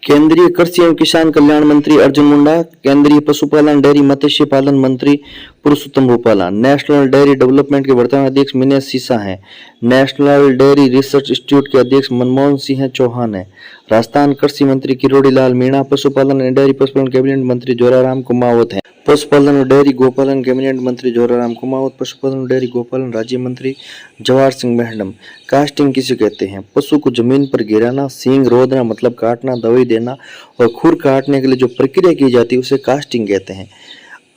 केंद्रीय कृषि एवं किसान कल्याण मंत्री अर्जुन मुंडा, केंद्रीय पशुपालन डेयरी मत्स्य पालन मंत्री पुरुषोत्तम रूपाला, नेशनल डेयरी डेवलपमेंट के वर्तमान अध्यक्ष मिनेश सिसा हैं, नेशनल डेयरी रिसर्च इंस्टीट्यूट के अध्यक्ष मनमोहन सिंह चौहान हैं, राजस्थान कृषि मंत्री किरोड़ी लाल मीणा, पशुपालन एवं डेयरी पशुपालन कैबिनेट मंत्री जोराराम कुमावत हैं, पशुपालन और डेयरी गोपालन कैबिनेट मंत्री जोराराम कुमावत, पशुपालन और डेयरी गोपालन राज्य मंत्री जवाहर सिंह मेहडम। कास्टिंग किसे कहते हैं? पशु को जमीन पर गिराना, सींग रोदना मतलब काटना, दवाई देना और खुर काटने के लिए जो प्रक्रिया की जाती है उसे कास्टिंग कहते हैं।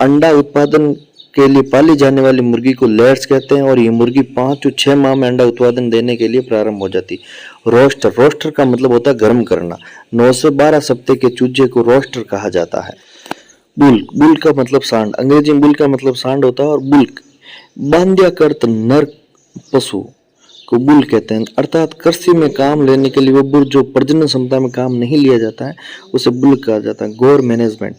अंडा उत्पादन के लिए पाली जाने वाली मुर्गी को लेयर्स कहते हैं और ये मुर्गी 5 से 6 माह में अंडा उत्पादन देने के लिए प्रारंभ हो जाती। रोस्टर, रोस्टर का मतलब होता है गर्म करना। 9 से 12 सप्ताह के चूजे को रोस्टर कहा जाता है। बुल, बुल का मतलब सांड, अंग्रेजी में बुल का मतलब सांड होता है और बुल्क बांध्याकृत नर पशु को बुल कहते हैं, अर्थात कृषि में काम लेने के लिए वो बुल जो प्रजनन क्षमता में काम नहीं लिया जाता है उसे बुल कहा जाता है। गौर मैनेजमेंट,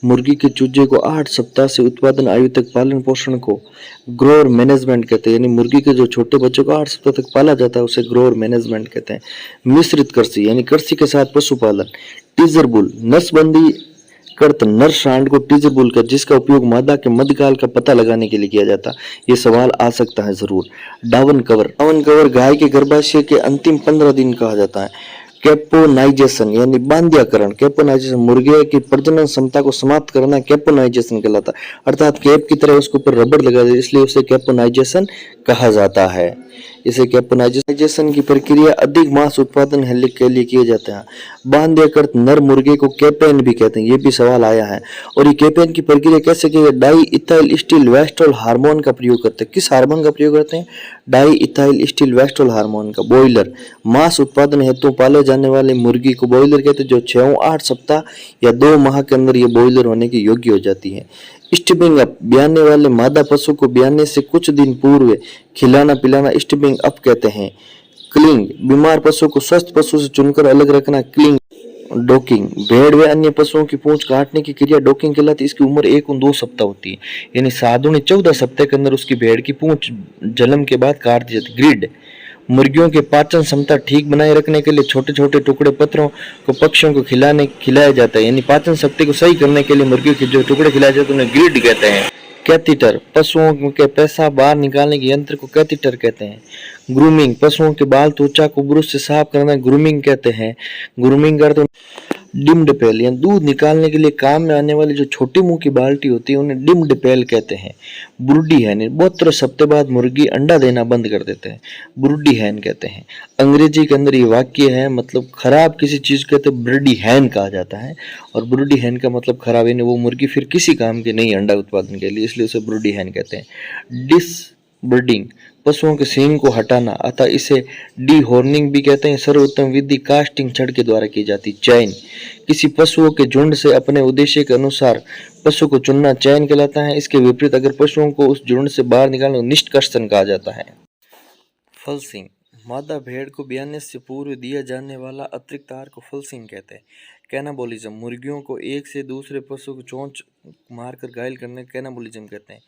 मुर्गी के चूजे को 8 सप्ताह से उत्पादन आयु तक पालन पोषण को ग्रोअर मैनेजमेंट कहते हैं, यानी मुर्गी के जो छोटे बच्चों को 8 सप्ताह तक पाला जाता है उसे ग्रोअर मैनेजमेंट कहते हैं। मिश्रित कृषि यानी कृषि के साथ पशुपालन। टीजर बुल, नसबंदी कृत नर सांड को टीजर बुल का, जिसका उपयोग मादा के मध्यकाल का पता लगाने के लिए किया जाता। ये सवाल आ सकता है जरूर। डावन कवर, डावन कवर गाय के गर्भाशय के अंतिम 15 दिन कहा जाता है। कैपोनाइजेशन यानी बांध्याकरण, कैपोनाइजेशन मुर्गे की प्रजनन क्षमता को समाप्त करना कैपोनाइजेशन कहलाता है, अर्थात कैप की तरह उसके ऊपर रबड़ लगा दे, इसलिए उसे कैपोनाइजेशन कहा जाता है। इसे कैपोनाइजेशन की प्रक्रिया अधिक मांस उत्पादन के लिए किए जाते हैं। बांध्यकृत नर मुर्गे को कैपेन भी कहते हैं, ये भी सवाल आया है। और ये कैपेन की प्रक्रिया कैसे की? डाई इथाइल स्टील वेस्ट्रोल हार्मोन का प्रयोग करते हैं। किस हार्मोन का प्रयोग करते हैं? डाई इथाइल स्टील वेस्ट्रोल हार्मोन का। बॉयलर, मांस उत्पादन हेतु पाले जाने वाली मुर्गी को बॉयलर कहते हैं, जो 6-8 सप्ताह या 2 माह के अंदर ये बॉयलर होने के योग्य हो जाती है। स्टिपिंग अप, ब्याने वाले मादा पशु को ब्याने से कुछ दिन पूर्व खिलाना पिलाना स्टिपिंग अप कहते हैं। क्लिंग, बीमार पशु को स्वस्थ पशु से चुनकर अलग रखना क्लिंग। डॉकिंग, भेड़ व अन्य पशुओं की पूंछ काटने की क्रिया डॉकिंग कहलाती है। इसकी उम्र 1 और 2 सप्ताह होती है, यानी साधु 14 सप्ताह के अंदर उसकी भेड़ की पूंछ जन्म के बाद काट दी जाती। ग्रिड, मुर्गियों के पाचन क्षमता ठीक बनाए रखने के लिए छोटे छोटे टुकड़े पत्रों को पक्षियों को खिलाया जाता है, यानी पाचन शक्ति को सही करने के लिए मुर्गियों के जो टुकड़े खिलाए जाते हैं उन्हें ग्रिड कहते हैं। कैथीटर, पशुओं के पेशाब बाहर निकालने के यंत्र को कैथीटर कहते हैं। ग्रूमिंग, पशुओं के बाल त्वचा को ब्रश से साफ करना ग्रूमिंग कहते हैं। ग्रूमिंग करते डिम्ड पेल, या दूध निकालने के लिए काम में आने वाली जो छोटी मुंह की बाल्टी होती है उन्हें डिम्ड पेल कहते हैं। ब्रूडी हैन, 72 सप्ताह बाद मुर्गी अंडा देना बंद कर देते हैं, ब्रूडी हैन कहते हैं। अंग्रेजी के अंदर ये वाक्य है, मतलब खराब किसी चीज कहते ब्रूडी हैन कहा जाता है, और ब्रूडी हैन का मतलब खराब, यानी वो मुर्गी फिर किसी काम की नहीं अंडा उत्पादन के लिए, इसलिए उसे ब्रूडी हैन कहते हैं। डिसबर्डिंग, पशुओं के सींग को हटाना, अतः इसे डी हॉर्निंग भी कहते हैं। सर्वोत्तम विधि कास्टिंग छड़ के द्वारा की जाती। चयन, किसी पशुओं के झुंड से अपने उद्देश्य के अनुसार पशु को चुनना चयन कहलाता है। इसके विपरीत अगर पशुओं को उस झुंड से बाहर निकालना निष्कर्षण कहा जाता है। फलसिंग, मादा भेड़ को ब्याने से पूर्व दिया जाने वाला अतिरिक्त आहार को फलसिंग कहते हैं। कैनाबोलिज्म, मुर्गियों को एक से दूसरे पशु को चोंच मारकर घायल करने कैनाबोलिज्म कहते हैं।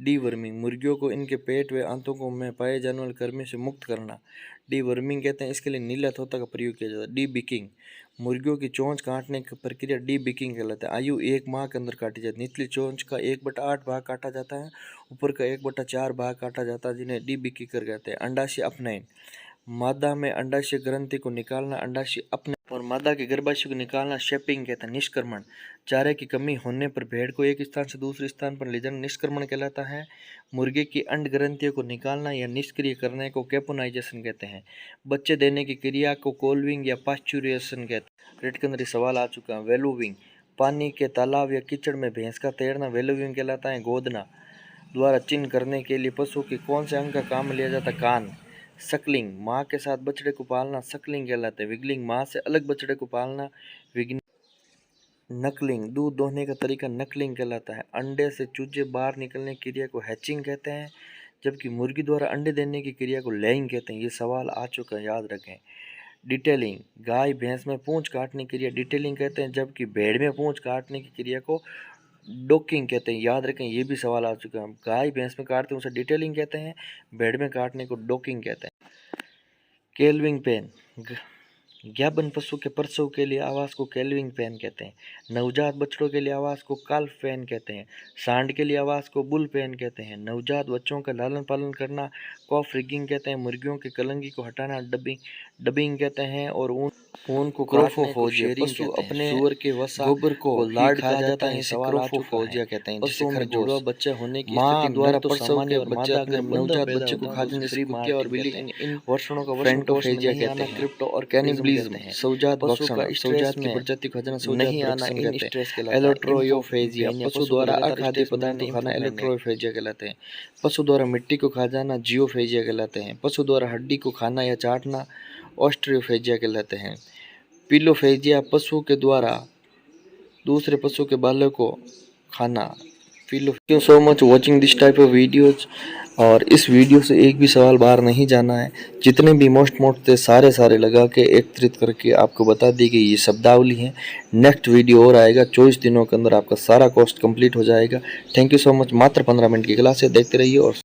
डीवर्मिंग, मुर्गियों को इनके पेट व आंतों में पाए जाने वाले कृमि से मुक्त करना डीवर्मिंग कहते हैं। इसके लिए नीला तोता का प्रयोग किया जाता है। डीबिकिंग, मुर्गियों की चोंच काटने की प्रक्रिया डीबिकिंग कहलाता है। आयु 1 माह के अंदर काटी जाती है। निचली चोंच का 1/8 भाग काटा जाता है, ऊपर का 1/4 भाग काटा जाता है, जिन्हें डीबिकिंग कहते हैं। अंडाशय अपनयन, मादा में अंडाशय ग्रंथि को निकालना अंडाशय अपने और मादा के गर्भाशय को निकालना शेपिंग कहते हैं। निष्क्रमण, चारे की कमी होने पर भेड़ को एक स्थान से दूसरे स्थान पर ले जाना निष्क्रमण कहलाता है। मुर्गे की अंड ग्रंथियों को निकालना या निष्क्रिय करने को कैपोनाइजेशन कहते हैं। बच्चे देने की क्रिया को कोल्विंग या पास्चुरेशन कहते हैं। रेट के अंदर सवाल आ चुका है। वेलोविंग, पानी के तालाब या कीचड़ में भैंस का तैरना वेलोविंग कहलाता है। गोदना द्वारा चिन्ह करने के लिए पशु के कौन से अंग का काम लिया जाता है? कान। सकलिंग, माँ के साथ बछड़े को पालना सकलिंग कहलाता है। विगलिंग, माँ से अलग बछड़े को पालना विगलिंग। नकलिंग, दूध दोहने का तरीका नकलिंग कहलाता है। अंडे से चूजे बाहर निकलने की क्रिया को हैचिंग कहते हैं, जबकि मुर्गी द्वारा अंडे देने की क्रिया को लेइंग कहते हैं। ये सवाल आ चुका है, याद रखें। डिटेलिंग, गाय भैंस में पूंछ काटने की क्रिया डिटेलिंग कहते हैं, जबकि भेड़ में पूंछ काटने की क्रिया को डोकिंग कहते हैं। याद रखें, ये भी सवाल आ चुका है। गाय भैंस में काटते हैं उसे डिटेलिंग कहते हैं, भेड़ में काटने को डोकिंग कहते हैं। केल्विंग पेन, ज्ञापन पशु के प्रसव के लिए आवास को कैल्विंग पेन कहते हैं। नवजात बछड़ों के लिए आवास को काल्फ पेन कहते हैं। सांड के लिए आवास को बुल पेन कहते हैं। नवजात बच्चों का लालन पालन करना कॉफ रिगिंग कहते हैं। मुर्गियों की कलंगी को हटाना डबिंग कहते हैं। और ऊन को क्रोफोफोजिया। पशु अपने सूअर के वसा गोबर को लाड कहा जाता है, इसे क्रोफोफोजिया कहते हैं। पशुओं में जुड़वा बच्चा होने की मां द्वारा प्रसव के बच्चा अपने नवजात बच्चे को खा जाने से कुत्ते और बिल्ली इन वर्षणों का फ्रेंटोफेजिया कहते हैं। क्रिप्टो और कैनिबलिज्म है। सौजात भक्षण, सौजात की प्रजाति को खाना नहीं आना इन स्ट्रेस कहलाता है। एलोट्रोयोफेजिया। पशु द्वारा अखाद्य पदार्थ खाना एलोट्रोयोफेजिया कहलाते हैं। पशु द्वारा मिट्टी को खा जाना जियोफेजिया कहलाते हैं। पशु द्वारा हड्डी को खाना या चाटना ऑस्ट्रियोफेजिया कहलाते हैं। पिलोफेजिया। पशु के द्वारा दूसरे पशु के बालों को खाना। Thank you so much watching this type of videos. और इस वीडियो से एक भी सवाल बाहर नहीं जाना है। जितने भी मोस्ट थे सारे लगा के एकत्रित करके आपको बता दी गई ये शब्दावली है। नेक्स्ट वीडियो और आएगा 24 दिनों के अंदर आपका सारा कोर्स कंप्लीट हो जाएगा। Thank you so much. मात्र 15 मिनट की क्लास है, देखते रहिए और